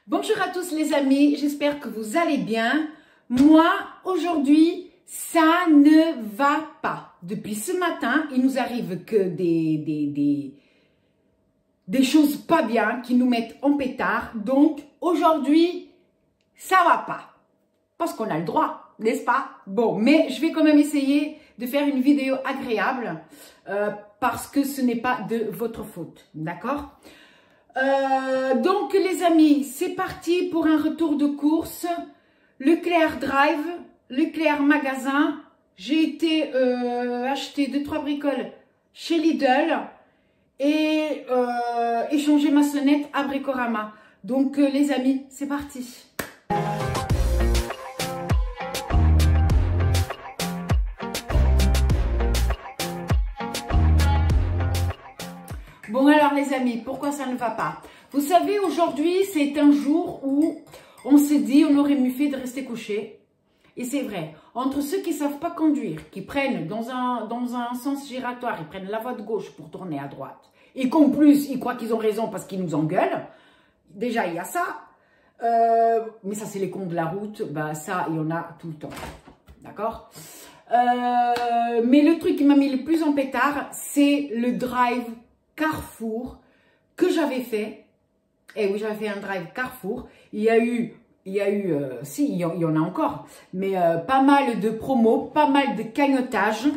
Bonjour à tous les amis, j'espère que vous allez bien. Moi, aujourd'hui, ça ne va pas. Depuis ce matin, il nous arrive que des choses pas bien qui nous mettent en pétard. Donc, aujourd'hui, ça va pas. Parce qu'on a le droit, n'est-ce pas? Bon, mais je vais quand même essayer de faire une vidéo agréable parce que ce n'est pas de votre faute, d'accord? Donc les amis, c'est parti pour un retour de course. Leclerc Drive, Leclerc Magasin. J'ai été acheter 2-3 bricoles chez Lidl et échanger ma sonnette à Bricorama. Donc les amis, c'est parti. Bon alors les amis, pourquoi ça ne va pas? Vous savez, aujourd'hui, c'est un jour où on s'est dit, on aurait mieux fait de rester couché. Et c'est vrai, entre ceux qui ne savent pas conduire, qui prennent dans un sens giratoire, ils prennent la voie de gauche pour tourner à droite, et qu'en plus, ils croient qu'ils ont raison parce qu'ils nous engueulent, déjà il y a ça, mais ça c'est les cons de la route, bah ça il y en a tout le temps, d'accord? Mais le truc qui m'a mis le plus en pétard, c'est le drive Carrefour que j'avais fait. Et oui, j'avais fait un drive Carrefour. Il y a eu, si, il y en a encore, mais pas mal de promos, pas mal de cagnottages.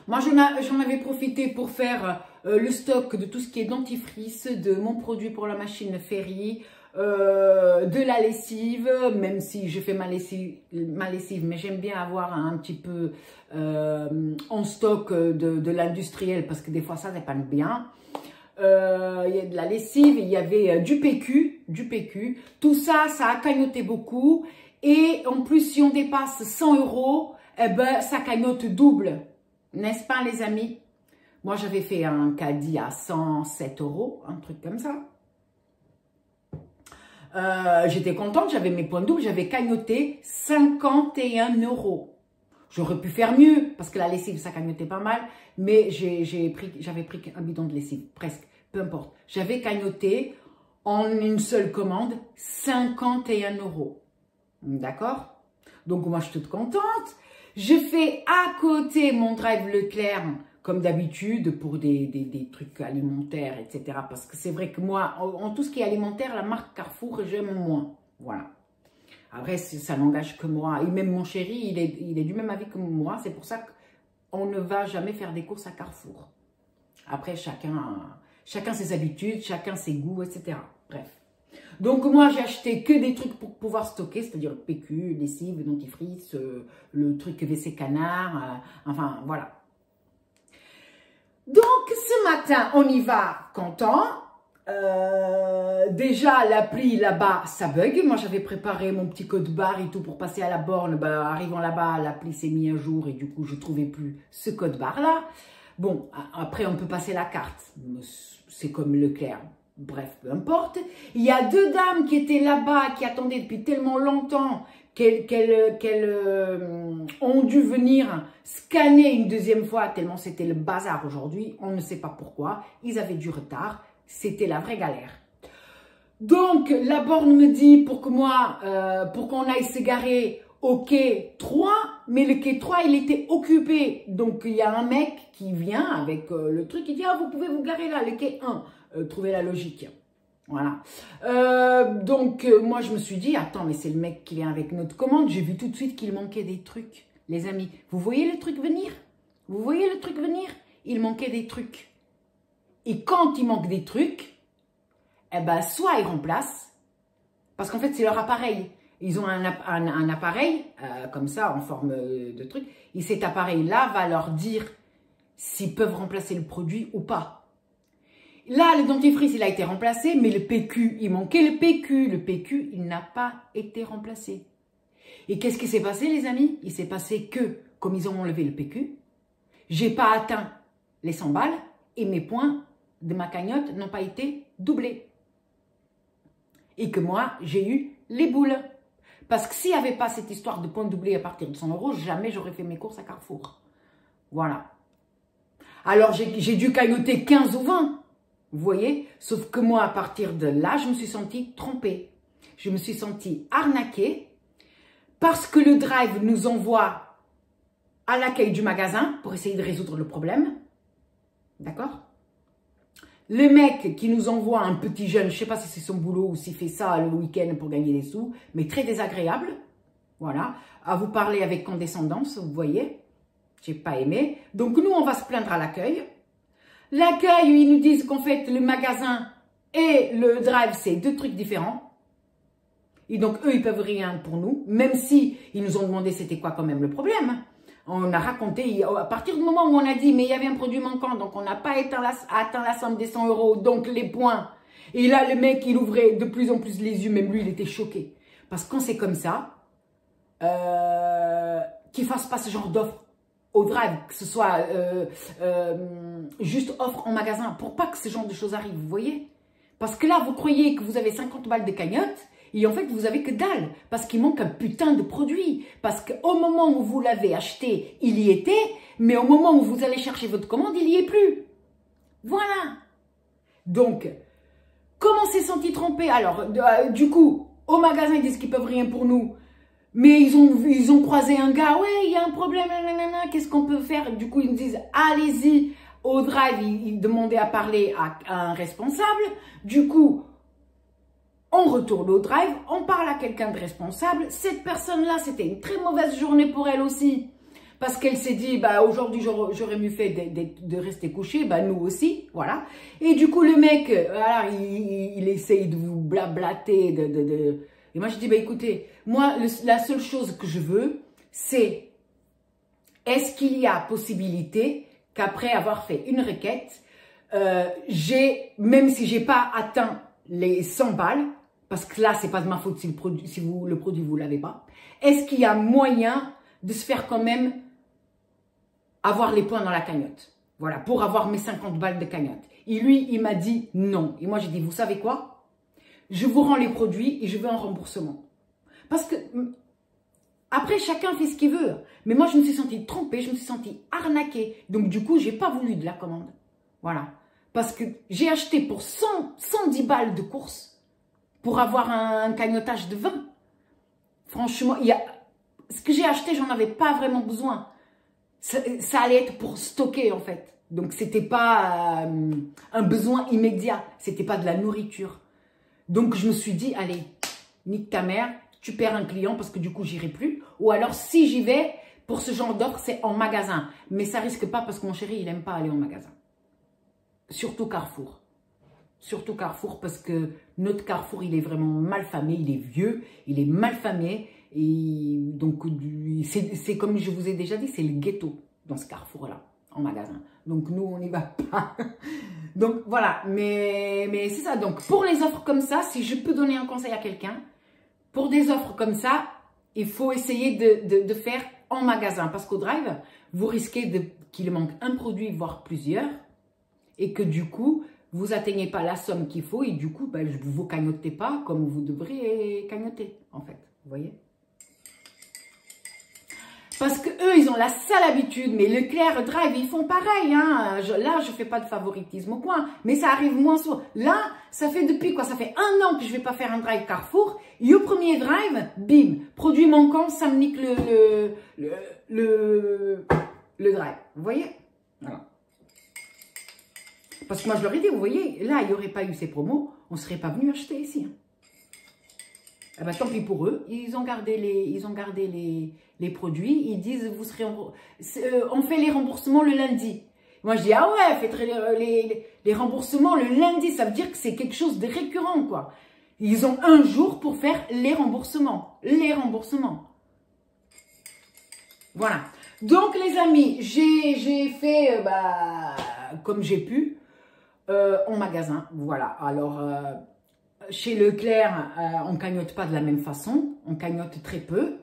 Moi, j'en avais profité pour faire le stock de tout ce qui est dentifrice, de mon produit pour la machine Ferry, de la lessive, même si je fais ma lessive, mais j'aime bien avoir un petit peu en stock de l'industriel parce que des fois ça dépanne bien. Il y a de la lessive, il y avait du PQ, tout ça, ça a cagnoté beaucoup et en plus si on dépasse 100 €, eh ben, ça cagnote double, n'est-ce pas les amis? Moi j'avais fait un caddie à 107 €, un truc comme ça. J'étais contente, j'avais mes points doubles, j'avais cagnoté 51 €. J'aurais pu faire mieux parce que la lessive ça cagnotait pas mal, mais j'avais pris un bidon de lessive, presque, peu importe. J'avais cagnoté en une seule commande 51 €. D'accord? Donc moi je suis toute contente. Je fais à côté mon drive Leclerc comme d'habitude pour des trucs alimentaires, etc. Parce que c'est vrai que moi, en tout ce qui est alimentaire, la marque Carrefour, j'aime moins. Voilà. Après, ça n'engage que moi. Et même mon chéri, il est du même avis que moi. C'est pour ça qu'on ne va jamais faire des courses à Carrefour. Après, chacun ses habitudes, chacun ses goûts, etc. Bref. Donc, moi, j'ai acheté que des trucs pour pouvoir stocker, c'est-à-dire le PQ, lessive, dentifrice, le truc WC canard, enfin, voilà. Donc, ce matin, on y va content. Déjà, l'appli là-bas, ça bug. Moi, j'avais préparé mon petit code barre et tout pour passer à la borne. Bah, arrivant là-bas, l'appli s'est mis à jour et du coup, je ne trouvais plus ce code barre-là. Bon, après, on peut passer la carte. C'est comme Leclerc. Bref, peu importe. Il y a deux dames qui étaient là-bas, qui attendaient depuis tellement longtemps qu'elles ont dû venir scanner une deuxième fois, tellement c'était le bazar aujourd'hui. On ne sait pas pourquoi. Ils avaient du retard. C'était la vraie galère. Donc, la borne me dit pour qu'on aille se garer au quai 3, mais le quai 3, il était occupé. Donc, il y a un mec qui vient avec le truc, il dit, ah, vous pouvez vous garer là, le quai 1. Trouvez la logique. Voilà. Donc, moi, je me suis dit, attends, mais c'est le mec qui vient avec notre commande. J'ai vu tout de suite qu'il manquait des trucs. Les amis, vous voyez le truc venir? Vous voyez le truc venir? Il manquait des trucs. Et quand il manque des trucs, eh ben, soit ils remplacent, parce qu'en fait, c'est leur appareil. Ils ont un appareil, comme ça, en forme de truc. Et cet appareil-là va leur dire s'ils peuvent remplacer le produit ou pas. Là, le dentifrice, il a été remplacé, mais le PQ, il manquait le PQ. Le PQ, il n'a pas été remplacé. Et qu'est-ce qui s'est passé, les amis? Il s'est passé que, comme ils ont enlevé le PQ, j'ai pas atteint les 100 balles et mes points de ma cagnotte n'ont pas été doublés. Et que moi, j'ai eu les boules. Parce que s'il n'y avait pas cette histoire de points doublés à partir de 100 €, jamais j'aurais fait mes courses à Carrefour. Voilà. Alors, j'ai dû cagnoter 15 ou 20. Vous voyez? Sauf que moi, à partir de là, je me suis sentie trompée. Je me suis sentie arnaquée parce que le drive nous envoie à l'accueil du magasin pour essayer de résoudre le problème. D'accord? Le mec qui nous envoie un petit jeune, je ne sais pas si c'est son boulot ou s'il fait ça le week-end pour gagner des sous, mais très désagréable. Voilà. À vous parler avec condescendance, vous voyez. J'ai pas aimé. Donc nous, on va se plaindre à l'accueil. L'accueil, ils nous disent qu'en fait, le magasin et le drive, c'est deux trucs différents. Et donc, eux, ils peuvent rien pour nous, même si ils nous ont demandé c'était quoi quand même le problème. On a raconté, à partir du moment où on a dit, mais il y avait un produit manquant, donc on n'a pas atteint la somme des 100 €, donc les points. Et là, le mec, il ouvrait de plus en plus les yeux, même lui, il était choqué. Parce que quand c'est comme ça, qu'il ne fasse pas ce genre d'offre au drive, que ce soit juste offre en magasin, pour pas que ce genre de choses arrivent, vous voyez? Parce que là, vous croyez que vous avez 50 balles de cagnotte, et en fait, vous avez que dalle, parce qu'il manque un putain de produit. Parce qu'au moment où vous l'avez acheté, il y était, mais au moment où vous allez chercher votre commande, il n'y est plus. Voilà. Donc, comment s'est senti trompé? Alors, du coup, au magasin, ils disent qu'ils peuvent rien pour nous, mais ils ont croisé un gars, ouais, il y a un problème, qu'est-ce qu'on peut faire? Du coup, ils me disent, allez-y, au drive, ils demandaient à parler à un responsable. Du coup, on retourne au drive, on parle à quelqu'un de responsable. Cette personne-là, c'était une très mauvaise journée pour elle aussi. Parce qu'elle s'est dit, bah, aujourd'hui, j'aurais mieux fait de rester couché. Bah, nous aussi, voilà. Et du coup, le mec, voilà, il essaye de vous blablater. Et moi, je dis, bah, écoutez, moi, la seule chose que je veux, c'est, est-ce qu'il y a possibilité qu'après avoir fait une requête, même si j'ai pas atteint les 100 balles, parce que là, c'est pas de ma faute si le produit, vous l'avez pas. Est-ce qu'il y a moyen de se faire quand même avoir les points dans la cagnotte? Voilà, pour avoir mes 50 balles de cagnotte. Et lui, il m'a dit non. Et moi, j'ai dit, vous savez quoi? Je vous rends les produits et je veux un remboursement. Parce que, après, chacun fait ce qu'il veut. Mais moi, je me suis sentie trompée, je me suis sentie arnaquée. Donc, du coup, j'ai pas voulu de la commande. Voilà. Parce que j'ai acheté pour 110 balles de course pour avoir un cagnotage de 20. Franchement, ce que j'ai acheté, j'en avais pas vraiment besoin. Ça allait être pour stocker, en fait. Donc, c'était pas un besoin immédiat. C'était pas de la nourriture. Donc, je me suis dit, allez, nique ta mère, tu perds un client parce que du coup, j'irai plus. Ou alors, si j'y vais, pour ce genre d'offre, c'est en magasin. Mais ça risque pas parce que mon chéri, il aime pas aller en magasin. Surtout Carrefour. Surtout Carrefour parce que notre Carrefour, il est vraiment mal famé, il est vieux, il est mal famé. Et donc, c'est comme je vous ai déjà dit, c'est le ghetto dans ce Carrefour-là, en magasin. Donc, nous, on n'y va pas. Donc, voilà. Mais c'est ça. Donc, pour les offres comme ça, si je peux donner un conseil à quelqu'un, pour des offres comme ça, il faut essayer de faire en magasin. Parce qu'au drive, vous risquez qu'il manque un produit, voire plusieurs. Et que du coup, vous n'atteignez pas la somme qu'il faut. Et du coup, ben, vous ne cagnotez pas comme vous devriez cagnoter, en fait. Vous voyez? Parce qu'eux, ils ont la sale habitude. Mais Leclerc, Drive, ils font pareil. Hein. Là, je ne fais pas de favoritisme au point. Mais ça arrive moins souvent. Là, ça fait depuis quoi? Ça fait 1 an que je ne vais pas faire un Drive Carrefour. Et au premier Drive, bim, produit manquant, ça me nique le Drive. Vous voyez? Voilà. Parce que moi, je leur ai dit, vous voyez, là, il n'y aurait pas eu ces promos, on ne serait pas venu acheter ici. Hein. Eh ben, tant pis pour eux, ils ont gardé les produits, ils disent, vous serez on fait les remboursements le lundi. Moi, je dis, ah ouais, faites les remboursements le lundi, ça veut dire que c'est quelque chose de récurrent, quoi. Ils ont 1 jour pour faire les remboursements. Les remboursements. Voilà. Donc, les amis, j'ai fait comme j'ai pu. En magasin, voilà. Alors, chez Leclerc, on ne cagnotte pas de la même façon. On cagnotte très peu.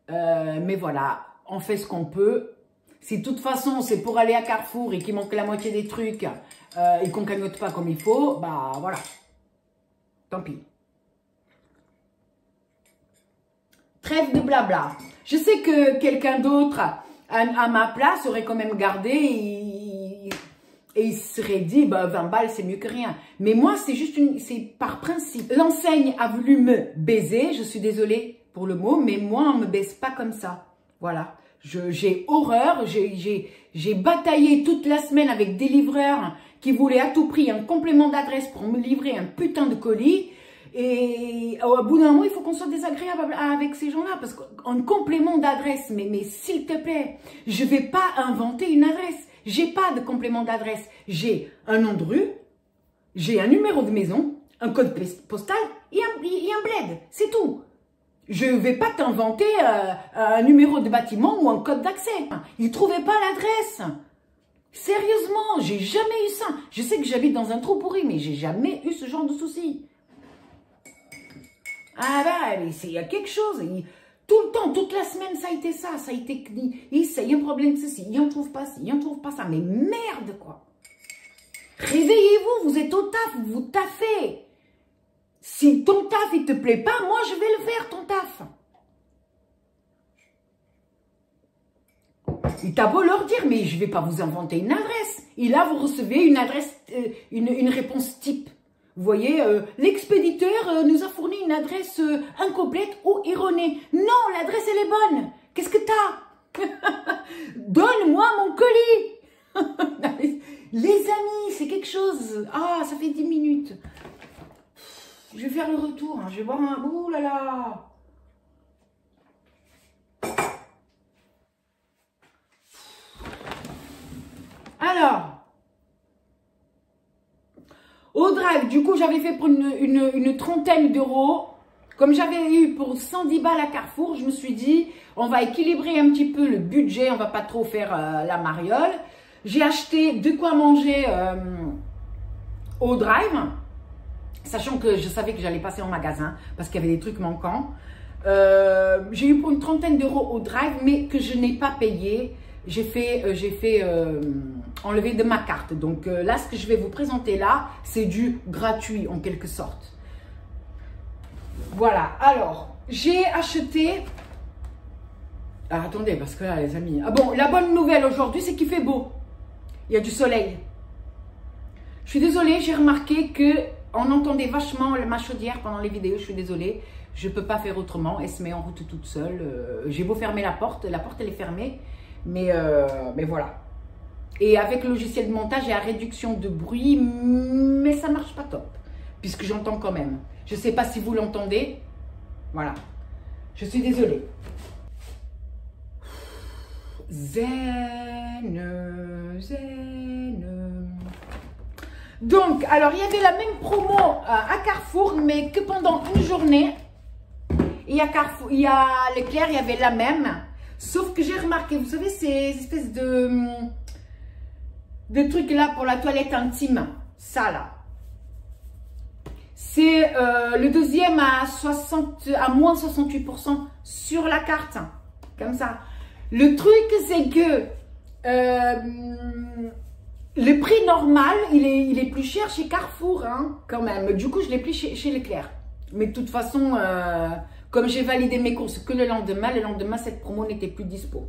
Mais voilà, on fait ce qu'on peut. Si de toute façon, c'est pour aller à Carrefour et qu'il manque la moitié des trucs et qu'on ne cagnotte pas comme il faut, bah voilà. Tant pis. Trêve de blabla. Je sais que quelqu'un d'autre à ma place aurait quand même gardé Et il se serait dit, bah, 20 balles, c'est mieux que rien. Mais moi, c'est juste c'est par principe. L'enseigne a voulu me baiser. Je suis désolée pour le mot, mais moi, on me baise pas comme ça. Voilà. J'ai horreur. J'ai bataillé toute la semaine avec des livreurs qui voulaient à tout prix un complément d'adresse pour me livrer un putain de colis. Et au bout d'un moment, il faut qu'on soit désagréable avec ces gens-là. Parce qu'en complément d'adresse, mais s'il te plaît, je vais pas inventer une adresse. J'ai pas de complément d'adresse. J'ai un nom de rue, j'ai un numéro de maison, un code postal et un bled. C'est tout. Je vais pas t'inventer un numéro de bâtiment ou un code d'accès. Ils trouvaient pas l'adresse. Sérieusement, j'ai jamais eu ça. Je sais que j'habite dans un trou pourri, mais j'ai jamais eu ce genre de soucis. Ah bah, il y a quelque chose. Tout le temps, toute la semaine, ça a été ça. Ça a été, il y a un problème de ceci, il n'en trouve pas ci, il n'en trouve pas ça. Mais merde, quoi. Réveillez-vous, vous êtes au taf, vous taffez. Si ton taf, il te plaît pas, moi, je vais le faire, ton taf. Il t'a beau leur dire, mais je vais pas vous inventer une adresse. Et là, vous recevez une adresse, une réponse type. Vous voyez, l'expéditeur nous a fourni une adresse incomplète ou erronée. Non, l'adresse, elle est bonne. Qu'est-ce que t'as? Donne-moi mon colis. Les amis, c'est quelque chose. Ah, ça fait 10 minutes. Je vais faire le retour. Hein. Je vais boire un... Ouh là là. Alors... Au drive, du coup, j'avais fait pour une trentaine d'euros. Comme j'avais eu pour 110 balles à Carrefour, je me suis dit, on va équilibrer un petit peu le budget, on va pas trop faire la mariole. J'ai acheté de quoi manger au drive, sachant que je savais que j'allais passer en magasin parce qu'il y avait des trucs manquants. J'ai eu pour une trentaine d'euros au drive, mais que je n'ai pas payé. J'ai fait enlever de ma carte. Donc là, ce que je vais vous présenter là, c'est du gratuit en quelque sorte. Voilà. Alors, j'ai acheté... Ah, attendez, parce que là, les amis... Ah bon, la bonne nouvelle aujourd'hui, c'est qu'il fait beau. Il y a du soleil. Je suis désolée, j'ai remarqué que on entendait vachement ma chaudière pendant les vidéos. Je suis désolée. Je ne peux pas faire autrement. Elle se met en route toute seule. J'ai beau fermer la porte elle est fermée. Mais voilà. Et avec le logiciel de montage, il y a réduction de bruit, mais ça marche pas top, puisque j'entends quand même. Je ne sais pas si vous l'entendez. Voilà. Je suis désolée. Zen. Donc, alors, il y avait la même promo à Carrefour, mais que pendant une journée. Et à Carrefour, il y a Leclerc, il y avait la même. Sauf que j'ai remarqué, vous savez, ces espèces de trucs là pour la toilette intime. Ça là. C'est le deuxième à moins 68% sur la carte. Comme ça. Le truc, c'est que le prix normal, il est plus cher chez Carrefour, hein, quand même. Du coup, je l'ai pris chez Leclerc. Mais de toute façon, comme j'ai validé mes courses que le lendemain, cette promo n'était plus dispo.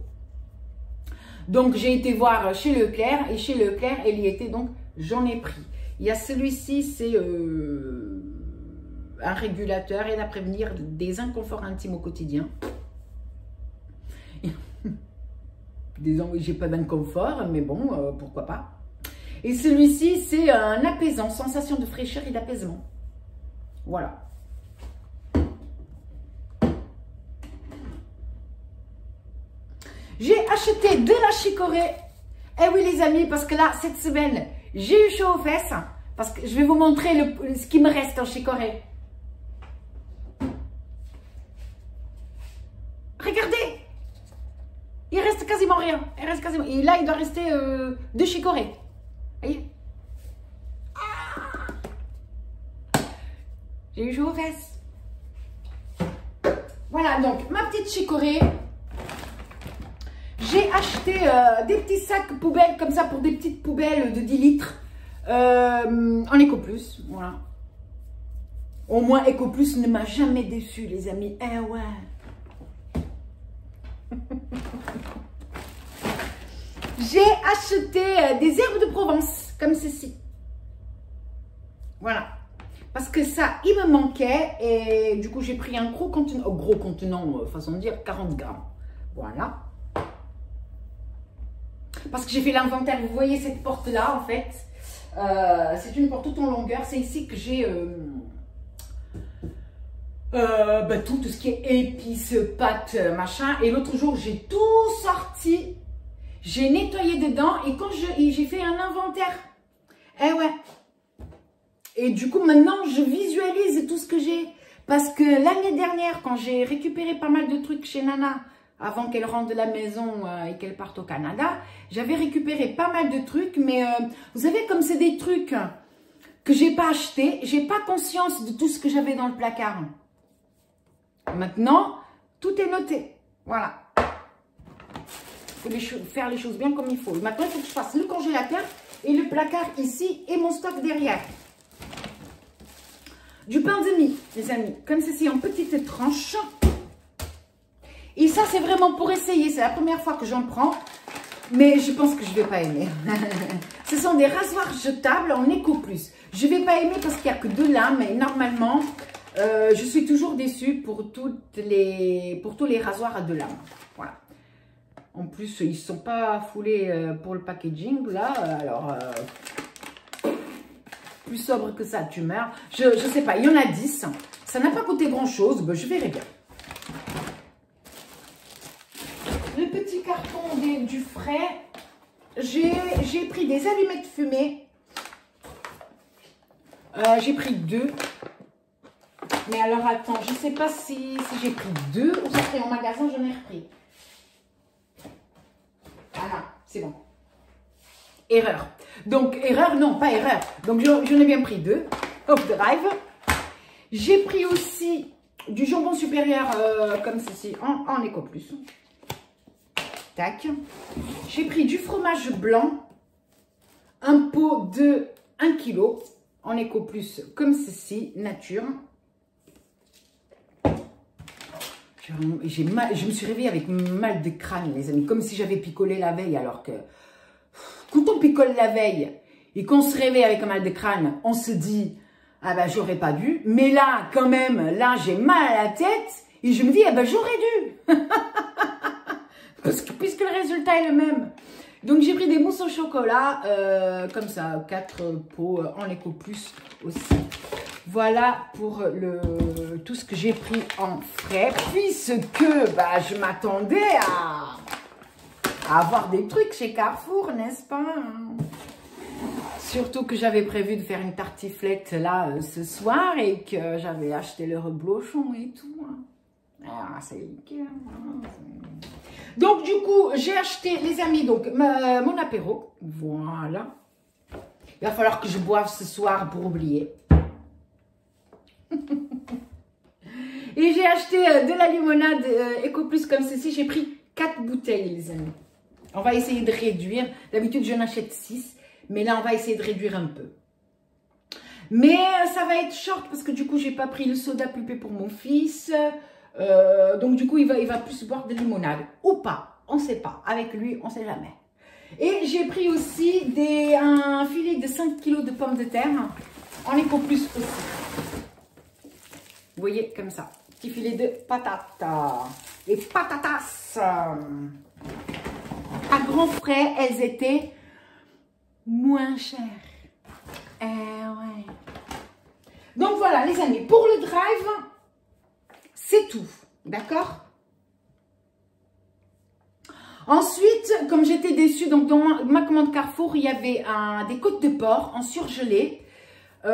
Donc, j'ai été voir chez Leclerc. Et chez Leclerc, elle y était, donc j'en ai pris. Il y a celui-ci, c'est un régulateur. Aide à prévenir des inconforts intimes au quotidien. J'ai pas d'inconfort, mais bon, pourquoi pas. Et celui-ci, c'est un apaisant, sensation de fraîcheur et d'apaisement. Voilà. J'ai acheté de la chicorée. Eh oui les amis, parce que là, cette semaine, j'ai eu chaud aux fesses. Parce que je vais vous montrer ce qui me reste en chicorée. Regardez. Il reste quasiment rien. Il reste quasiment... Et là, il doit rester 2 chicorées. Voyez. J'ai eu chaud aux fesses. Voilà, donc, ma petite chicorée. J'ai acheté des petits sacs poubelles comme ça pour des petites poubelles de 10 litres en EcoPlus. Voilà. Au moins, EcoPlus ne m'a jamais déçu, les amis. Eh ouais. J'ai acheté des herbes de Provence. comme ceci. Voilà. Parce que ça, il me manquait et du coup, j'ai pris un gros contenant, façon de dire, 40 grammes. Voilà. Parce que j'ai fait l'inventaire, vous voyez cette porte-là, en fait. C'est une porte toute en longueur. C'est ici que j'ai tout ce qui est épices, pâtes, machin. Et l'autre jour, j'ai tout sorti. J'ai nettoyé dedans et quand j'ai fait un inventaire. Eh ouais. Et du coup, maintenant, je visualise tout ce que j'ai. Parce que l'année dernière, quand j'ai récupéré pas mal de trucs chez Nana, avant qu'elle rentre de la maison et qu'elle parte au Canada, j'avais récupéré pas mal de trucs. Mais vous savez, comme c'est des trucs que j'ai pas achetés, j'ai pas conscience de tout ce que j'avais dans le placard. Maintenant, tout est noté. Voilà. Il faut faire les choses bien comme il faut. Maintenant, il faut que je fasse le congélateur et le placard ici et mon stock derrière. Du pain de mie, les amis, comme ceci, en petites tranches. Et ça, c'est vraiment pour essayer. C'est la première fois que j'en prends. Mais je pense que je ne vais pas aimer. Ce sont des rasoirs jetables en Eco Plus. Je ne vais pas aimer parce qu'il n'y a que 2 lames. Et normalement, je suis toujours déçue pour tous les rasoirs à 2 lames. Voilà. En plus, ils ne sont pas foulés pour le packaging. Là, alors... plus sobre que ça, tu meurs. Je ne sais pas, il y en a 10. Ça n'a pas coûté grand-chose. Ben, je verrai bien. Le petit carton du frais. J'ai pris des allumettes fumées. J'ai pris 2. Mais alors, attends, je ne sais pas si j'ai pris 2 ou ça serait en magasin, j'en ai repris. Voilà, c'est bon. Erreur. Donc, erreur, non, pas erreur. Donc, j'en ai bien pris 2. Off drive. J'ai pris aussi du jambon supérieur comme ceci en Eco Plus. Tac. J'ai pris du fromage blanc. Un pot de 1 kg en Eco Plus comme ceci, nature. Je me suis réveillée avec mal de crâne, les amis. Comme si j'avais picolé la veille alors que... Quand on picole la veille et qu'on se réveille avec un mal de crâne, on se dit, ah ben j'aurais pas dû. Mais là, quand même, là j'ai mal à la tête et je me dis, ah ben j'aurais dû. Puisque le résultat est le même. Donc j'ai pris des mousses au chocolat, comme ça, 4 pots en Eco Plus aussi. Voilà pour tout ce que j'ai pris en frais. Puisque bah, je m'attendais à avoir des trucs chez Carrefour, n'est-ce pas? Surtout que j'avais prévu de faire une tartiflette là ce soir et que j'avais acheté le reblochon et tout. Ah, c'est donc du coup, j'ai acheté, les amis, donc mon apéro. Voilà. Il va falloir que je boive ce soir pour oublier. Et j'ai acheté de la limonade Eco Plus comme ceci. J'ai pris 4 bouteilles, les amis. On va essayer de réduire. D'habitude, j'en achète 6. Mais là, on va essayer de réduire un peu. Mais ça va être short parce que du coup, j'ai pas pris le soda pulpé pour mon fils. Donc, du coup, il va plus boire de limonade. Ou pas. On ne sait pas. Avec lui, on ne sait jamais. Et j'ai pris aussi un filet de 5 kg de pommes de terre. En Eco Plus aussi. Vous voyez, comme ça. Petit filet de patates. Les patatas. À grands frais, elles étaient moins chères. Ouais. Donc voilà, les amis, pour le drive, c'est tout. D'accord? Ensuite, comme j'étais déçue, donc dans ma commande Carrefour, il y avait des côtes de porc en surgelé. Il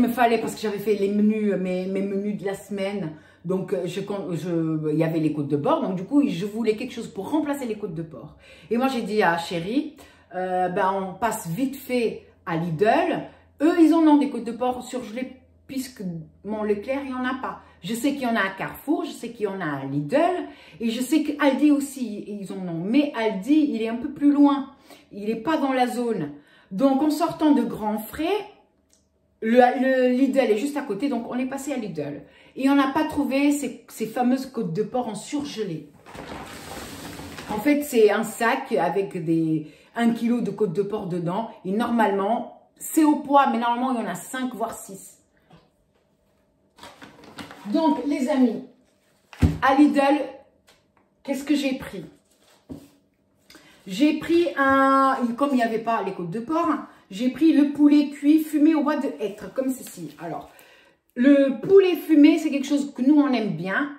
me fallait, parce que j'avais fait les menus, mes menus de la semaine. Donc, il y avait les côtes de porc. Donc, du coup, je voulais quelque chose pour remplacer les côtes de porc. Et moi, j'ai dit à Chérie, on passe vite fait à Lidl. Eux, ils en ont des côtes de porc surgelées, puisque mon Leclerc, il n'y en a pas. Je sais qu'il y en a à Carrefour, je sais qu'il y en a à Lidl. Et je sais qu'Aldi aussi, ils en ont. Mais Aldi, il est un peu plus loin. Il n'est pas dans la zone. Donc, en sortant de grands frais, le Lidl est juste à côté, donc on est passé à Lidl. Et on n'a pas trouvé ces fameuses côtes de porc en surgelé. En fait, c'est un sac avec 1 kilo de côte de porc dedans. Et normalement, c'est au poids, mais normalement, il y en a 5, voire 6. Donc, les amis, à Lidl, qu'est-ce que j'ai pris? J'ai pris comme il n'y avait pas les côtes de porc, j'ai pris le poulet cuit fumé au bois de hêtre, comme ceci. Alors, le poulet fumé, c'est quelque chose que nous, on aime bien.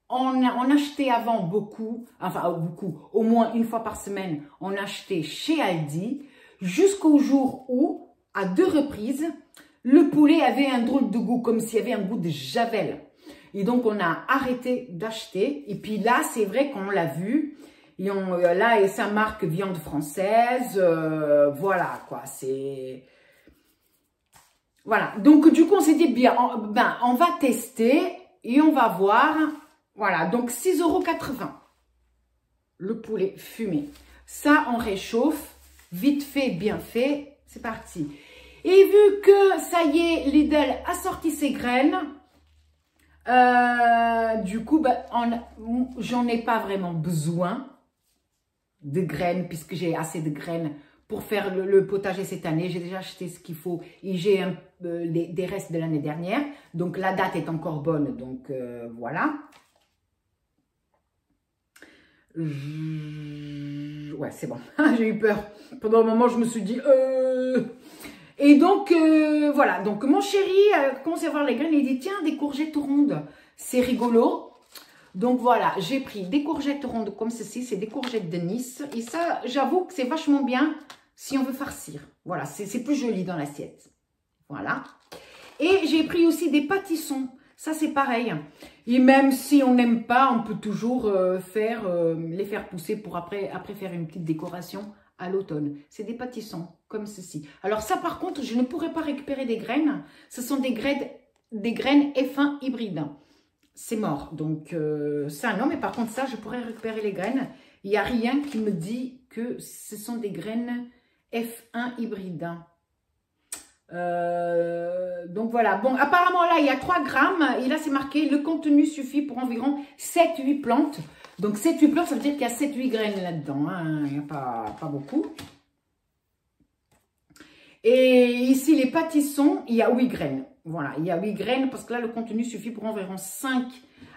On achetait avant beaucoup, enfin beaucoup, au moins une fois par semaine, on achetait chez Aldi, jusqu'au jour où, à 2 reprises, le poulet avait un drôle de goût, comme s'il y avait un goût de javel. Et donc, on a arrêté d'acheter. Et puis là, c'est vrai qu'on l'a vu. Et là, et sa marque viande française, voilà quoi, c'est... Voilà, donc du coup, on s'est dit, bien, on va tester et on va voir. Voilà, donc 6,80 € le poulet fumé. Ça, on réchauffe, vite fait, bien fait, c'est parti. Et vu que, ça y est, Lidl a sorti ses graines, du coup, j'en ai pas vraiment besoin de graines, puisque j'ai assez de graines pour faire le potager cette année. J'ai déjà acheté ce qu'il faut et j'ai des restes de l'année dernière. Donc, la date est encore bonne. Donc, voilà. Ouais, c'est bon. J'ai eu peur. Pendant un moment, je me suis dit... Et donc, voilà. Donc, mon chéri commence à voir les graines et il dit, tiens, des courgettes rondes. C'est rigolo. Donc voilà, j'ai pris des courgettes rondes comme ceci, c'est des courgettes de Nice. Et ça, j'avoue que c'est vachement bien si on veut farcir. Voilà, c'est plus joli dans l'assiette. Voilà. Et j'ai pris aussi des pâtissons. Ça, c'est pareil. Et même si on n'aime pas, on peut toujours les faire pousser pour après faire une petite décoration à l'automne. C'est des pâtissons comme ceci. Alors ça, par contre, je ne pourrais pas récupérer des graines. Ce sont des graines F1 hybrides. C'est mort. Donc, ça, non. Mais par contre, ça, je pourrais récupérer les graines. Il n'y a rien qui me dit que ce sont des graines F1 hybrides. Donc, voilà. Bon, apparemment, là, il y a 3 grammes. Et là, c'est marqué, le contenu suffit pour environ 7-8 plantes. Donc, 7-8 plantes, ça veut dire qu'il y a 7-8 graines là-dedans. Hein. Il n'y a pas beaucoup. Et ici, les pâtissons, il y a 8 graines. Voilà, il y a 8 graines parce que là, le contenu suffit pour environ 5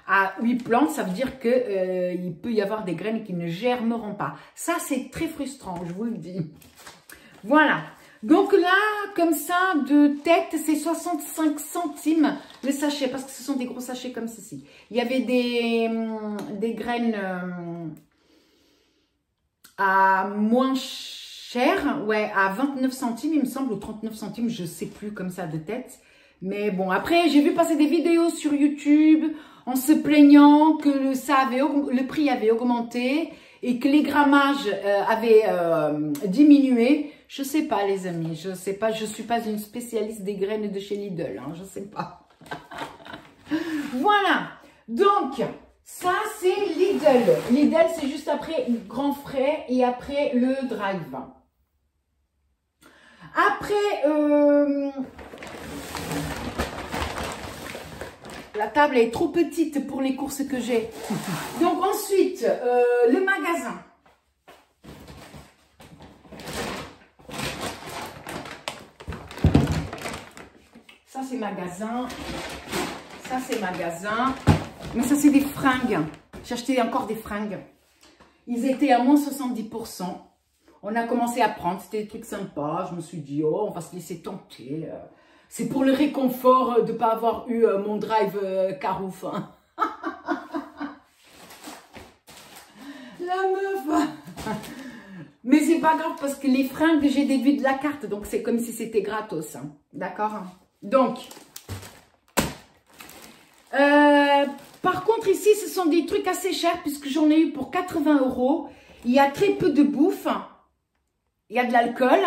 à 8 plantes. Ça veut dire qu'il peut y avoir des graines qui ne germeront pas. Ça, c'est très frustrant, je vous le dis. Voilà. Donc là, comme ça, de tête, c'est 65 centimes le sachet parce que ce sont des gros sachets comme ceci. Il y avait des graines à moins cher, ouais, à 29 centimes, il me semble, ou 39 centimes, je ne sais plus comme ça de tête. Mais bon, après, j'ai vu passer des vidéos sur YouTube en se plaignant que le prix avait augmenté et que les grammages avaient diminué. Je sais pas, les amis, je sais pas. Je suis pas une spécialiste des graines de chez Lidl, hein, je sais pas. Voilà, donc, ça, c'est Lidl. Lidl, c'est juste après Grand Frais et après le Drive. Après... la table est trop petite pour les courses que j'ai. Donc ensuite, le magasin. Ça c'est magasin. Ça c'est magasin. Mais ça c'est des fringues. J'ai acheté encore des fringues. Ils étaient à moins 70%. On a commencé à prendre. C'était des trucs sympas. Je me suis dit, oh, on va se laisser tenter. C'est pour le réconfort de ne pas avoir eu mon drive Carouf. Hein. La meuf. Mais c'est pas grave parce que les fringues, j'ai déduit de la carte. Donc, c'est comme si c'était gratos. Hein. D'accord? Donc, par contre, ici, ce sont des trucs assez chers puisque j'en ai eu pour 80 €. Il y a très peu de bouffe. Il y a de l'alcool.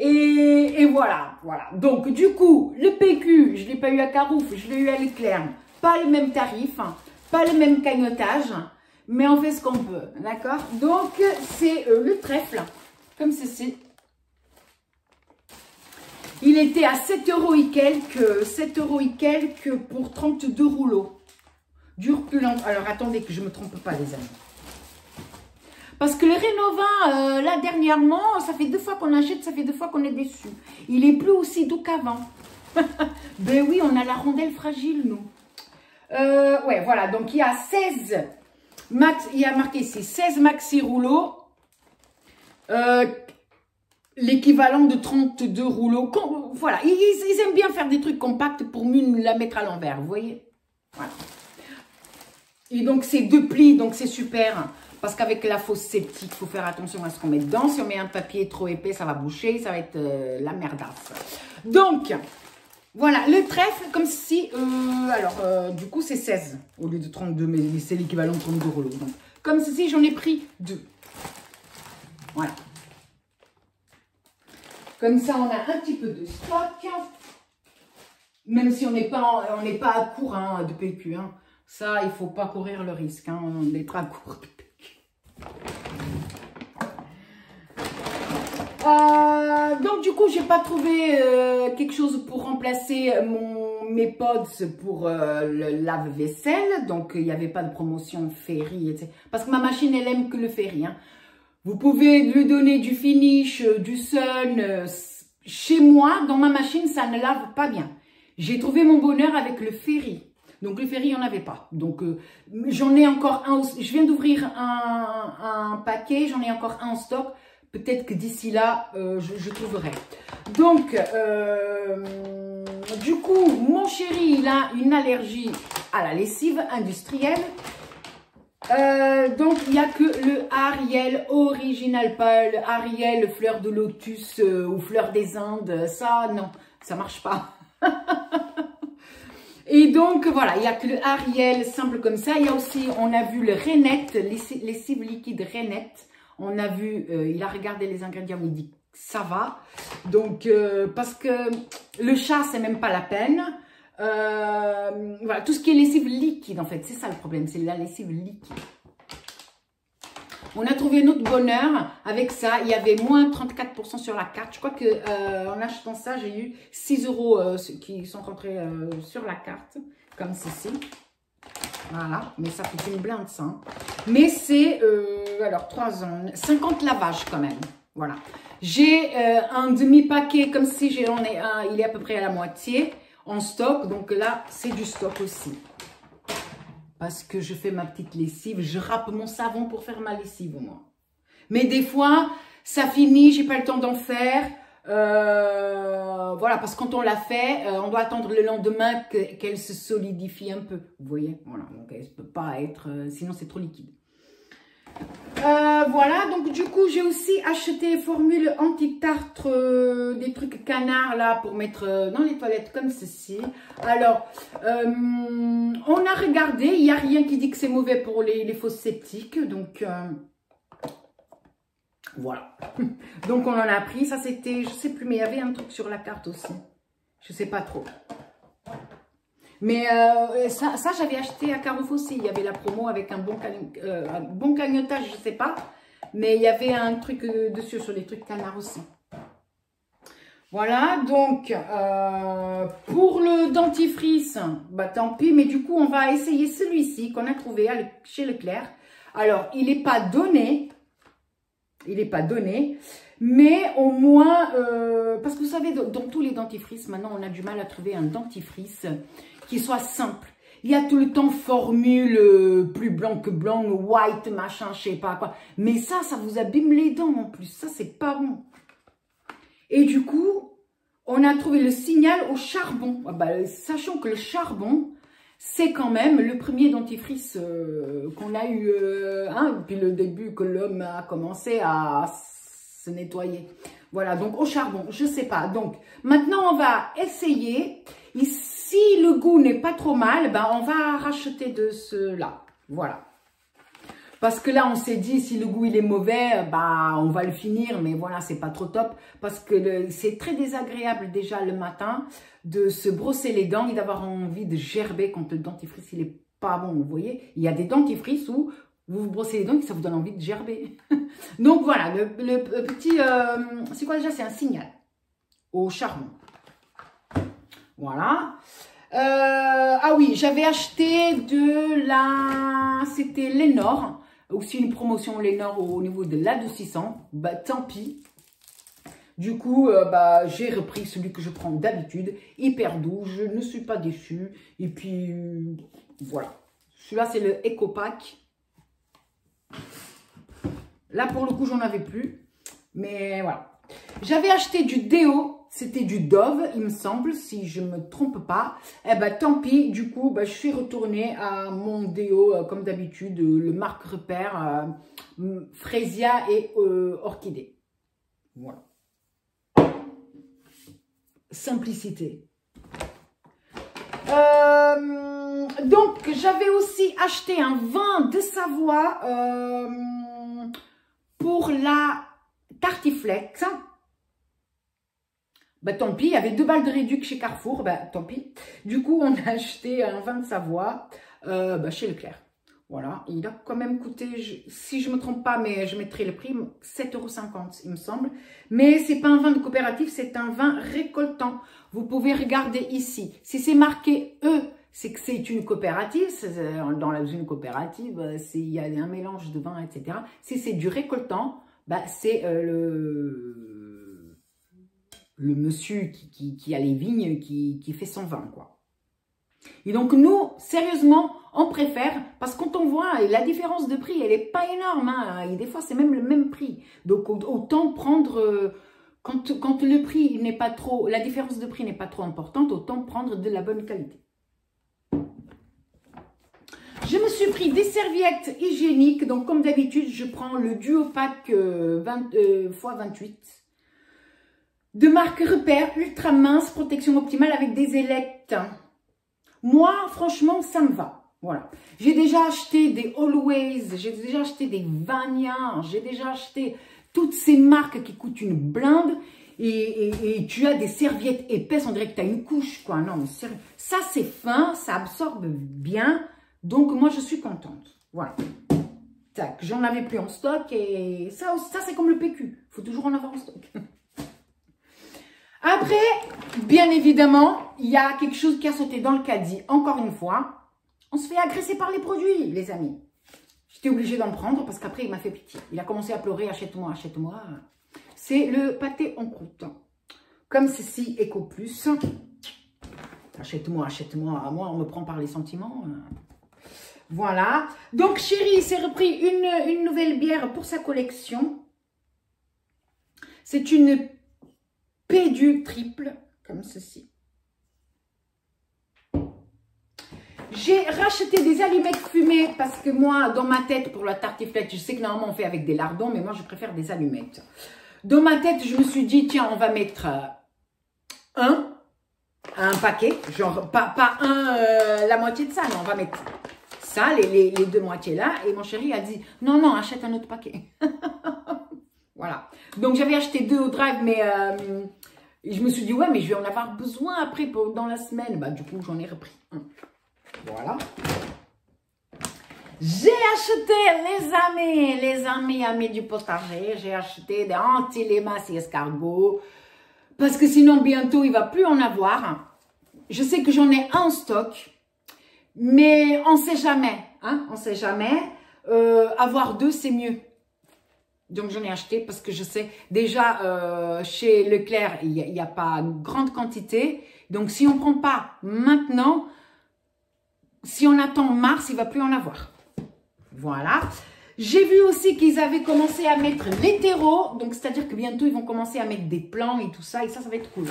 Et voilà. Donc, du coup, le PQ, je ne l'ai pas eu à Carouf, je l'ai eu à Leclerc. Pas le même tarif, pas le même cagnotage, mais on fait ce qu'on peut, d'accord? Donc, c'est le trèfle, comme ceci. Il était à 7 € et quelques, 7 € et quelques pour 32 rouleaux. Dure plus longtemps. Alors, attendez que je ne me trompe pas, les amis. Parce que le Rénova, là, dernièrement, ça fait 2 fois qu'on achète, ça fait 2 fois qu'on est déçu. Il est plus aussi doux qu'avant. Ben oui, on a la rondelle fragile, nous. Ouais, voilà. Donc, il y a 16 max, il y a marqué ici 16 maxi rouleaux. L'équivalent de 32 rouleaux. Voilà, ils aiment bien faire des trucs compacts pour mieux la mettre à l'envers, vous voyez. Voilà. Et donc, c'est 2 plis, donc c'est super. Parce qu'avec la fosse septique, il faut faire attention à ce qu'on met dedans. Si on met un papier trop épais, ça va boucher, ça va être la merdasse. Donc, voilà, le trèfle, comme si... du coup, c'est 16 au lieu de 32, mais c'est l'équivalent de 32 rouleaux. Donc, comme ceci, j'en ai pris 2. Voilà. Comme ça, on a un petit peu de stock. Même si on n'est pas à court hein, de PQ. Hein. Ça, il ne faut pas courir le risque hein, d'être à court de PQ. Donc, du coup, j'ai pas trouvé quelque chose pour remplacer mes pods pour le lave-vaisselle. Donc, il n'y avait pas de promotion Ferry, etc. Parce que ma machine, elle aime que le Ferry. Hein. Vous pouvez lui donner du finish, du sun. Chez moi, dans ma machine, ça ne lave pas bien. J'ai trouvé mon bonheur avec le Ferry. Donc, le Ferry, il n'y en avait pas. Donc, j'en ai encore un. Je viens d'ouvrir un paquet. J'en ai encore un en stock. Peut-être que d'ici là, je trouverai. Donc, du coup, mon chéri, il a une allergie à la lessive industrielle. Donc, il n'y a que le Ariel original, pas le Ariel fleur de lotus ou fleur des Indes. Ça, non, ça marche pas. Et donc, voilà, il n'y a que le Ariel simple comme ça. Il y a aussi, on a vu le Renette, lessive liquide Renette. On a vu, il a regardé les ingrédients, il dit ça va. Donc, parce que le chat, c'est même pas la peine. Voilà, tout ce qui est lessive liquide, en fait, c'est ça le problème, c'est la lessive liquide. On a trouvé notre bonheur avec ça. Il y avait moins 34% sur la carte. Je crois que en achetant ça, j'ai eu 6 € qui sont rentrés sur la carte, comme ceci. Voilà, mais ça coûte une blinde, ça. Hein. Mais c'est, alors, 3 ans, 50 lavages quand même. Voilà. J'ai un demi-paquet, comme si j'en ai un, il est à peu près à la moitié en stock. Donc là, c'est du stock aussi. Parce que je fais ma petite lessive. Je râpe mon savon pour faire ma lessive, moi. Mais des fois, ça finit, j'ai pas le temps d'en faire. Voilà, parce que quand on l'a fait, on doit attendre le lendemain qu'elle se solidifie un peu. Vous voyez, voilà, donc elle ne peut pas être, sinon c'est trop liquide. Voilà, donc du coup, j'ai aussi acheté formule anti-tartre, des trucs canards là pour mettre dans les toilettes comme ceci. Alors, on a regardé, il n'y a rien qui dit que c'est mauvais pour les fosses septiques, donc... voilà. Donc, on en a pris. Ça, c'était, je sais plus, mais il y avait un truc sur la carte aussi. Je sais pas trop. Mais ça j'avais acheté à Carrefour aussi. Il y avait la promo avec un bon cagnotage, je sais pas. Mais il y avait un truc dessus sur les trucs canards aussi. Voilà. Donc, pour le dentifrice, bah tant pis. Mais du coup, on va essayer celui-ci qu'on a trouvé chez Leclerc. Alors, il n'est pas donné. Il n'est pas donné, mais au moins, parce que vous savez, dans tous les dentifrices, maintenant, on a du mal à trouver un dentifrice qui soit simple. Il y a tout le temps formule plus blanc que blanc, white, machin, je sais pas quoi. Mais ça vous abîme les dents en plus. Ça, c'est pas bon. Et du coup, on a trouvé le signal au charbon. Ah bah, sachant que le charbon... c'est quand même le premier dentifrice qu'on a eu depuis le début que l'homme a commencé à se nettoyer. Voilà, donc au charbon, je sais pas. Donc, maintenant, on va essayer. Et si le goût n'est pas trop mal, ben, on va racheter de ceux-là. Voilà. Parce que là, on s'est dit, si le goût il est mauvais, bah, on va le finir. Mais voilà, c'est pas trop top. Parce que c'est très désagréable déjà le matin de se brosser les dents et d'avoir envie de gerber quand le dentifrice il est pas bon. Vous voyez, il y a des dentifrices où vous vous brossez les dents et ça vous donne envie de gerber. Donc voilà, le petit... c'est quoi déjà? C'est un signal au charbon. Voilà. Ah oui, j'avais acheté de la... C'était Lénore. Aussi une promotion Lénore au niveau de l'adoucissant. Bah tant pis. Du coup, j'ai repris celui que je prends d'habitude. Hyper doux, je ne suis pas déçue. Et puis, voilà. Celui-là, c'est le Eco Pack. Là, pour le coup, j'en avais plus. Mais voilà. J'avais acheté du déo. C'était du Dove, il me semble, si je ne me trompe pas. Eh ben, tant pis. Du coup, je suis retournée à mon déo, comme d'habitude, le marque repère, Fresia et Orchidée. Voilà. Simplicité. Donc, j'avais aussi acheté un vin de Savoie pour la tartiflette. Tant pis, il y avait 2 balles de réduc chez Carrefour, tant pis. Du coup, on a acheté un vin de Savoie chez Leclerc. Voilà, il a quand même coûté, si je ne me trompe pas, mais je mettrai le prix, 7,50 €, il me semble. Mais ce n'est pas un vin de coopérative, c'est un vin récoltant. Vous pouvez regarder ici. Si c'est marqué E, c'est que c'est une coopérative. Dans une coopérative, il y a un mélange de vin, etc. Si c'est du récoltant, c'est le monsieur qui a les vignes qui fait son vin, quoi. Et donc, nous, sérieusement, on préfère, parce que quand on voit la différence de prix, elle n'est pas énorme, hein, et des fois, c'est même le même prix. Donc, autant prendre, quand le prix n'est pas trop, la différence de prix n'est pas trop importante, autant prendre de la bonne qualité. Je me suis pris des serviettes hygiéniques, donc comme d'habitude, je prends le Duo Pack x28 de marque Repère, ultra mince, protection optimale avec des ailettes. Moi, franchement, ça me va. Voilà. J'ai déjà acheté des Always, j'ai déjà acheté des Vania, j'ai déjà acheté toutes ces marques qui coûtent une blinde. Et tu as des serviettes épaisses, on dirait que tu as une couche, quoi. Non, mais sérieux. Ça, c'est fin, ça absorbe bien. Donc, moi, je suis contente. Voilà. Tac, j'en avais plus en stock. Et ça c'est comme le PQ. Il faut toujours en avoir en stock. Après, bien évidemment, il y a quelque chose qui a sauté dans le caddie. Encore une fois, on se fait agresser par les produits, les amis. J'étais obligée d'en prendre parce qu'après, il m'a fait pitié. Il a commencé à pleurer, achète-moi, achète-moi. C'est le pâté en croûte. Comme ceci, Eco Plus. Achète-moi, achète-moi. Moi, on me prend par les sentiments. Voilà. Donc, Chéri s'est repris une nouvelle bière pour sa collection. C'est une Pédu triple, comme ceci. J'ai racheté des allumettes fumées parce que moi, dans ma tête, pour la tartiflette, je sais que normalement on fait avec des lardons, mais moi je préfère des allumettes. Dans ma tête, je me suis dit, tiens, on va mettre un paquet, genre pas la moitié de ça, mais on va mettre ça, les 2 moitiés là. Et mon chéri a dit, non, non, achète un autre paquet. Voilà. Donc, j'avais acheté 2 au drive, mais je me suis dit, ouais, mais je vais en avoir besoin après dans la semaine. Du coup, j'en ai repris un. Voilà. J'ai acheté, les amis du potager, j'ai acheté des antilémas et escargots. Parce que sinon, bientôt, il ne va plus en avoir. Je sais que j'en ai un en stock. Mais on ne sait jamais. Hein, on ne sait jamais. Avoir 2, c'est mieux. Donc, j'en ai acheté parce que je sais, déjà, chez Leclerc, il n'y a pas une grande quantité. Donc, si on ne prend pas maintenant, si on attend mars, il ne va plus en avoir. Voilà. J'ai vu aussi qu'ils avaient commencé à mettre l'hétéro. Donc, c'est-à-dire que bientôt, ils vont commencer à mettre des plants et tout ça. Et ça va être cool.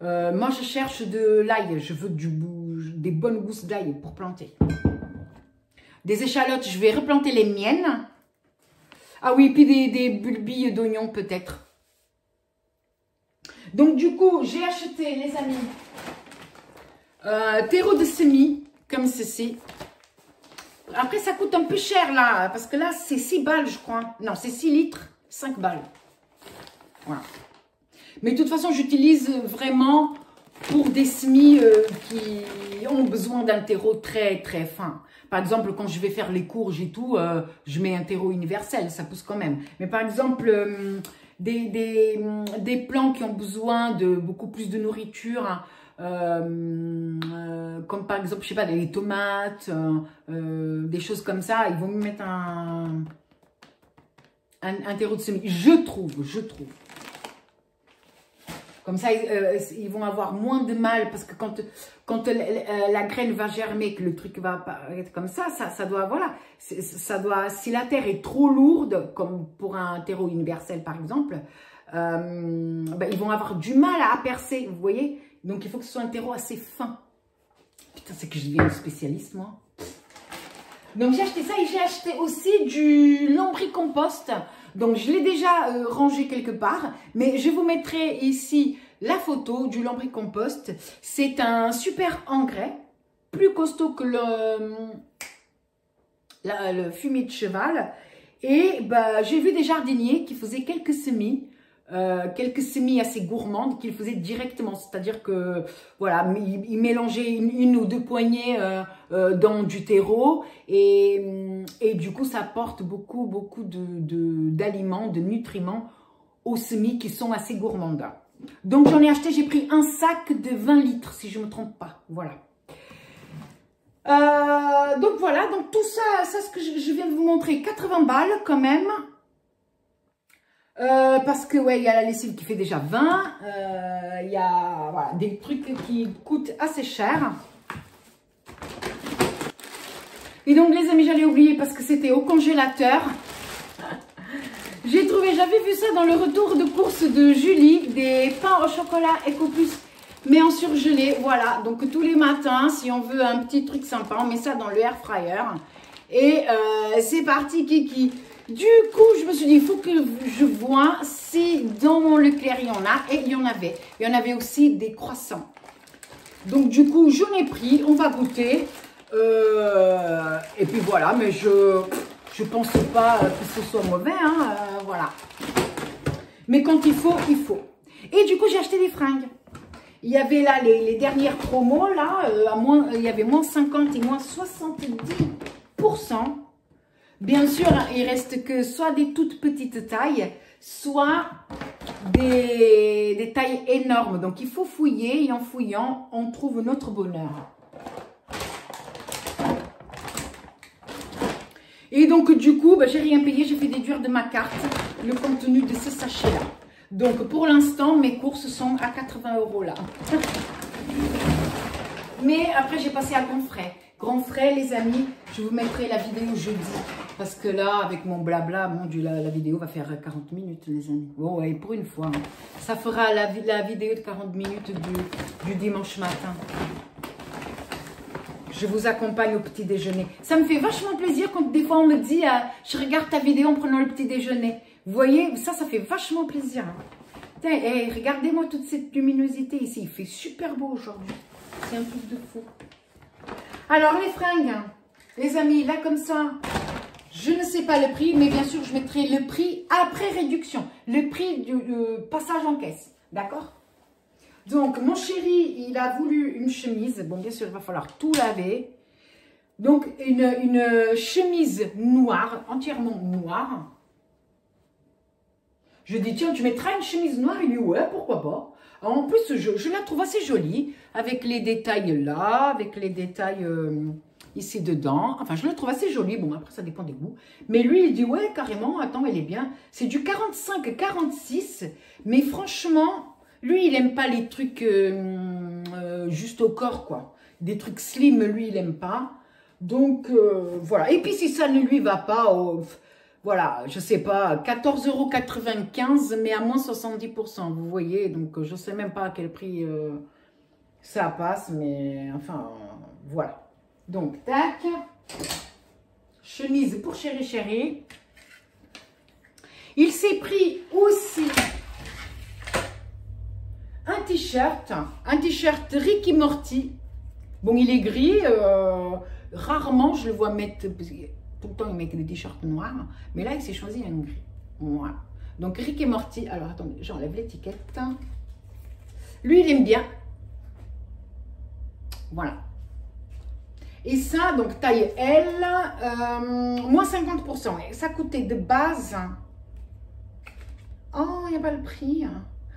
Moi, je cherche de l'ail. Je veux des bonnes gousses d'ail pour planter. Des échalotes, je vais replanter les miennes. Ah oui, puis des bulbilles d'oignons peut-être. Donc du coup, j'ai acheté, les amis, terreau de semis, comme ceci. Après, ça coûte un peu cher là, parce que là, c'est 6 balles, je crois. Non, c'est 6 litres, 5 balles. Voilà. Mais de toute façon, j'utilise vraiment pour des semis qui ont besoin d'un terreau très, très fin. Par exemple, quand je vais faire les courges et tout, je mets un terreau universel, ça pousse quand même. Mais par exemple, des plants qui ont besoin de beaucoup plus de nourriture, hein, comme par exemple, je sais pas, des tomates, des choses comme ça. Ils vont me mettre un terreau de semis. Je trouve. Comme ça, ils vont avoir moins de mal parce que quand la graine va germer, que le truc va apparaître comme ça doit, voilà, ça doit, si la terre est trop lourde, comme pour un terreau universel par exemple, ben, ils vont avoir du mal à percer, vous voyez. Donc, il faut que ce soit un terreau assez fin. Putain, c'est que je deviens une spécialiste, moi. Donc, j'ai acheté ça et j'ai acheté aussi du lombricompost. Donc, je l'ai déjà rangé quelque part. Mais je vous mettrai ici la photo du lombricompost. C'est un super engrais, plus costaud que le fumier de cheval. Et bah, j'ai vu des jardiniers qui faisaient quelques semis assez gourmandes qu'ils faisaient directement, c'est-à-dire que voilà, ils mélangeaient une ou deux poignées dans du terreau et du coup ça apporte beaucoup d'aliments, de nutriments aux semis qui sont assez gourmandes. Donc j'en ai acheté, j'ai pris un sac de 20 litres si je ne me trompe pas, voilà. Donc voilà, donc tout ça, ce que je viens de vous montrer, 80 balles quand même. Parce que ouais, il y a la lessive qui fait déjà 20, il y a voilà, des trucs qui coûtent assez cher. Et donc les amis, j'allais oublier parce que c'était au congélateur. J'avais vu ça dans le retour de course de Julie, des pains au chocolat EcoPlus, mais en surgelé, voilà. Donc tous les matins, si on veut un petit truc sympa, on met ça dans le air fryer. Et c'est parti Kiki. Du coup, je me suis dit, il faut que je vois si dans mon Leclerc, il y en a. Et il y en avait. Il y en avait aussi des croissants. Donc, du coup, j'en ai pris. On va goûter. Et puis, voilà. Mais je pense pas que ce soit mauvais. Hein, voilà. Mais quand il faut, il faut. Et du coup, j'ai acheté des fringues. Il y avait là les dernières promos. Là, il y avait moins 50 et moins 70%. Bien sûr, il reste que soit des toutes petites tailles, soit des tailles énormes. Donc, il faut fouiller et en fouillant, on trouve notre bonheur. Et donc, du coup, bah, j'ai rien payé. J'ai fait déduire de ma carte le contenu de ces sachets-là. Donc, pour l'instant, mes courses sont à 80 € là. Mais après, j'ai passé à Grand Frais. Grand Frais, les amis, je vous mettrai la vidéo jeudi. Parce que là, avec mon blabla, mon Dieu, la vidéo va faire 40 minutes, les amis. Bon, ouais, pour une fois. Hein. Ça fera la vidéo de 40 minutes du dimanche matin. Je vous accompagne au petit déjeuner. Ça me fait vachement plaisir quand des fois on me dit je regarde ta vidéo en prenant le petit déjeuner. Vous voyez, ça fait vachement plaisir. Hein. Tiens, hey, regardez-moi toute cette luminosité ici. Il fait super beau aujourd'hui. C'est un truc de fou. Alors, les fringues, les amis, là comme ça, je ne sais pas le prix, mais bien sûr, je mettrai le prix après réduction. Le prix du passage en caisse. D'accord? Donc, mon chéri, il a voulu une chemise. Bon, bien sûr, il va falloir tout laver. Donc, une chemise noire, entièrement noire. Je dis, tiens, tu mettras une chemise noire? Il dit, ouais, pourquoi pas. En plus, je la trouve assez jolie, avec les détails là, avec les détails ici dedans. Enfin, je la trouve assez jolie. Bon, après, ça dépend des goûts. Mais lui, il dit, ouais, carrément, attends, elle est bien. C'est du 45-46, mais franchement, lui, il n'aime pas les trucs juste au corps, quoi. Des trucs slim, lui, il n'aime pas. Donc, voilà. Et puis, si ça ne lui va pas, voilà, je sais pas, 14,95 € mais à moins 70%, vous voyez. Donc, je sais même pas à quel prix ça passe, mais enfin, voilà. Donc, tac, chemise pour chéri chéri. Il s'est pris aussi un t-shirt Rick et Morty. Bon, il est gris, rarement je le vois mettre... Tout le temps, il met des t-shirts noirs. Mais là, il s'est choisi un gris. Voilà. Donc, Rick et Morty. Alors, attendez, j'enlève l'étiquette. Lui, il aime bien. Voilà. Et ça, donc, taille L, moins 50%. Et ça coûtait de base... Oh, il n'y a pas le prix.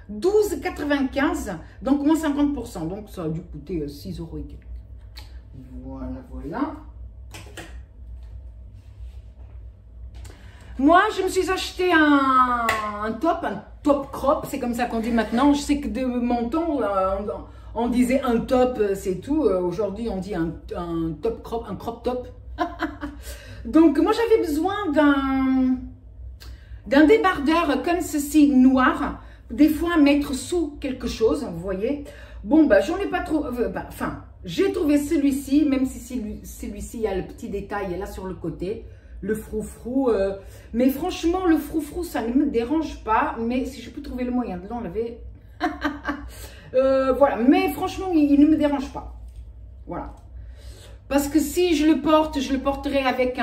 12,95 €, donc moins 50%. Donc ça a dû coûter 6 € et quelques. Voilà, voilà. Moi, je me suis acheté un top crop, c'est comme ça qu'on dit maintenant. Je sais que de mon temps, on disait un top, c'est tout. Aujourd'hui, on dit un top crop, un crop top. Donc, moi, j'avais besoin d'un débardeur comme ceci, noir. Des fois, mettre sous quelque chose, vous voyez. Bon, bah, j'en ai pas trop... Enfin, j'ai trouvé celui-ci, même si celui-ci, il y a le petit détail là sur le côté. Le froufrou. Mais franchement, le froufrou, ça ne me dérange pas. Mais si je peux trouver le moyen de l'enlever... voilà. Mais franchement, il ne me dérange pas. Voilà. Parce que si je le porte, je le porterai avec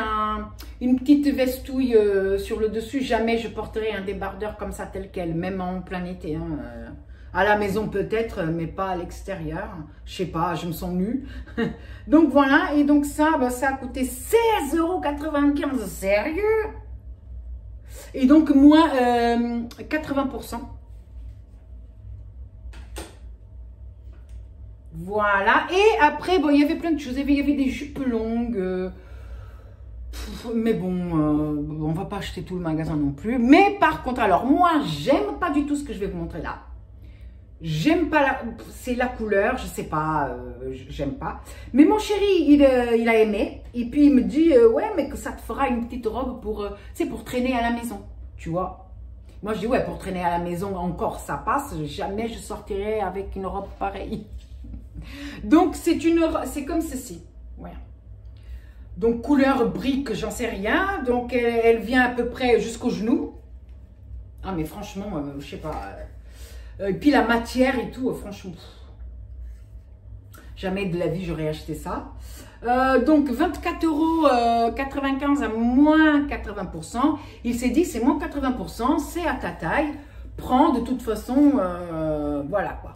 une petite vestouille sur le dessus. Jamais je porterai un débardeur comme ça, tel quel. Même en plein été. Hein. À la maison peut-être, mais pas à l'extérieur. Je sais pas, je me sens nue. Donc voilà, et donc ça, bah, ça a coûté 16,95 €. Sérieux? Et donc moi, 80%. Voilà, et après, bon, il y avait plein de choses. Il y avait des jupes longues. Mais bon, on va pas acheter tout le magasin non plus. Mais par contre, alors moi, j'aime pas du tout ce que je vais vous montrer là. J'aime pas, c'est la couleur, je sais pas, j'aime pas. Mais mon chéri, il a aimé. Et puis il me dit, ouais, mais que ça te fera une petite robe pour, c'est pour traîner à la maison, tu vois. Moi je dis, ouais, pour traîner à la maison encore, ça passe. Jamais je sortirai avec une robe pareille. Donc c'est comme ceci, voilà. Donc couleur brique, j'en sais rien. Donc elle vient à peu près jusqu'au genou. Ah mais franchement, je sais pas... Et puis la matière et tout, franchement, jamais de la vie j'aurais acheté ça. Donc 24,95 € à moins 80%. Il s'est dit c'est moins 80%, c'est à ta taille. Prends de toute façon, voilà quoi.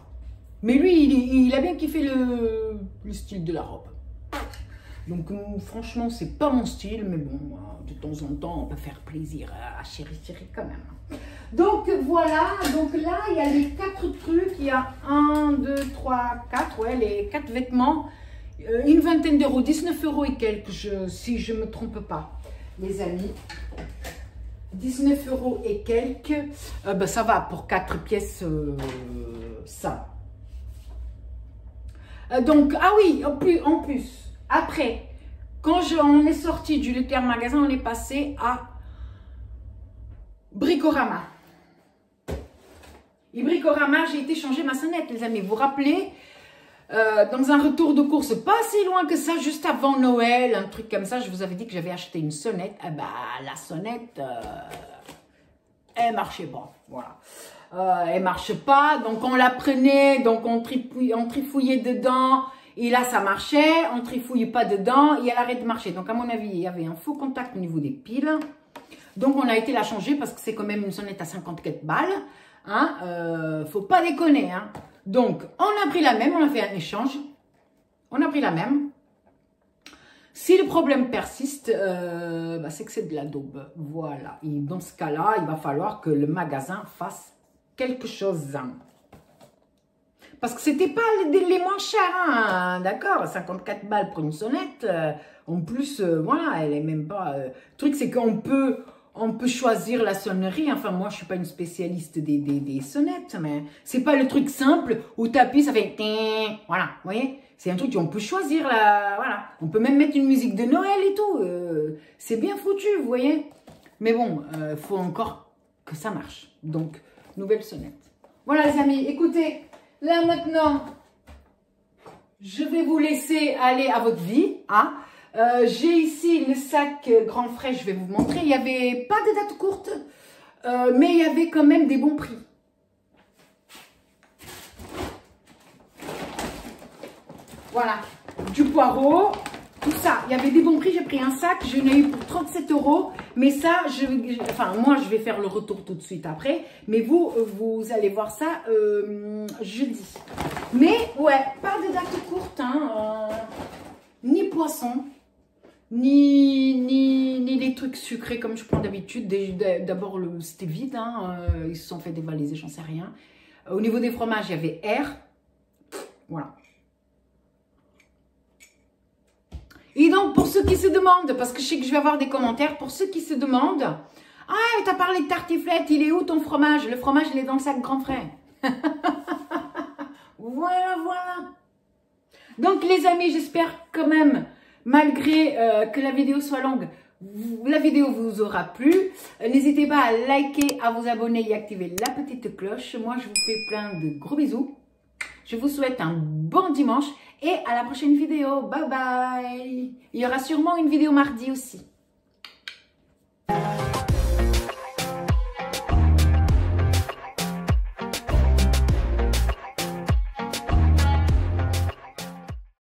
Mais lui, il a bien kiffé le style de la robe. Donc franchement, c'est pas mon style, mais bon, de temps en temps, on peut faire plaisir à chéri quand même. Donc voilà, donc là, il y a les 4 trucs, il y a 1, 2, 3, 4, ouais, les 4 vêtements, une vingtaine d'euros, 19 € et quelques, si je ne me trompe pas, les amis. 19 € et quelques, ben, ça va pour 4 pièces, ça. Donc, ah oui, en plus, après, quand on est sorti du Leclerc Magasin, on est passé à Bricorama. Et Bricorama, j'ai été changer ma sonnette, les amis. Vous vous rappelez, dans un retour de course, pas si loin que ça, juste avant Noël, un truc comme ça, je vous avais dit que j'avais acheté une sonnette. Eh ben, la sonnette, elle marchait pas. Voilà. Elle marche pas, donc on la prenait, donc on trifouillait dedans, et là ça marchait, on trifouillait pas dedans, et elle arrête de marcher. Donc à mon avis, il y avait un faux contact au niveau des piles. Donc on a été la changer parce que c'est quand même une sonnette à 54 balles. Hein, faut pas déconner. Hein. Donc on a pris la même, on a fait un échange. On a pris la même. Si le problème persiste, bah, c'est que c'est de la daube. Voilà. Et dans ce cas-là, il va falloir que le magasin fasse quelque chose. Parce que c'était pas les moins chers. Hein, d'accord, 54 balles pour une sonnette. En plus, voilà, elle est même pas... le truc, c'est qu'on peut choisir la sonnerie. Enfin, moi, je suis pas une spécialiste des sonnettes, mais c'est pas le truc simple où tu appuies, ça fait... Voilà, vous voyez. C'est un truc qu'on peut choisir, là, voilà. On peut même mettre une musique de Noël et tout. C'est bien foutu, vous voyez. Mais bon, faut encore que ça marche. Donc, nouvelle sonnette. Voilà, les amis, écoutez, là, maintenant, je vais vous laisser aller à votre vie, hein. J'ai ici le sac Grand Frais, je vais vous montrer. Il n'y avait pas de date courte, mais il y avait quand même des bons prix. Voilà, du poireau, tout ça. Il y avait des bons prix, j'ai pris un sac, je l'ai eu pour 37 €. Mais ça, enfin, moi, je vais faire le retour tout de suite après. Mais vous allez voir ça jeudi. Mais, ouais, pas de date courte, hein, ni poisson. Ni les trucs sucrés comme je prends d'habitude. D'abord, c'était vide, hein, ils se sont fait dévaliser, j'en sais rien. Au niveau des fromages, il y avait R. Voilà. Et donc, pour ceux qui se demandent, parce que je sais que je vais avoir des commentaires, pour ceux qui se demandent, ah, t'as parlé de tartiflette, il est où ton fromage? Le fromage, il est dans le sac grand frère. Voilà, voilà. Donc, les amis, j'espère quand même, malgré que la vidéo soit longue, la vidéo vous aura plu. N'hésitez pas à liker, à vous abonner et activer la petite cloche. Moi, je vous fais plein de gros bisous. Je vous souhaite un bon dimanche et à la prochaine vidéo. Bye bye. Il y aura sûrement une vidéo mardi aussi.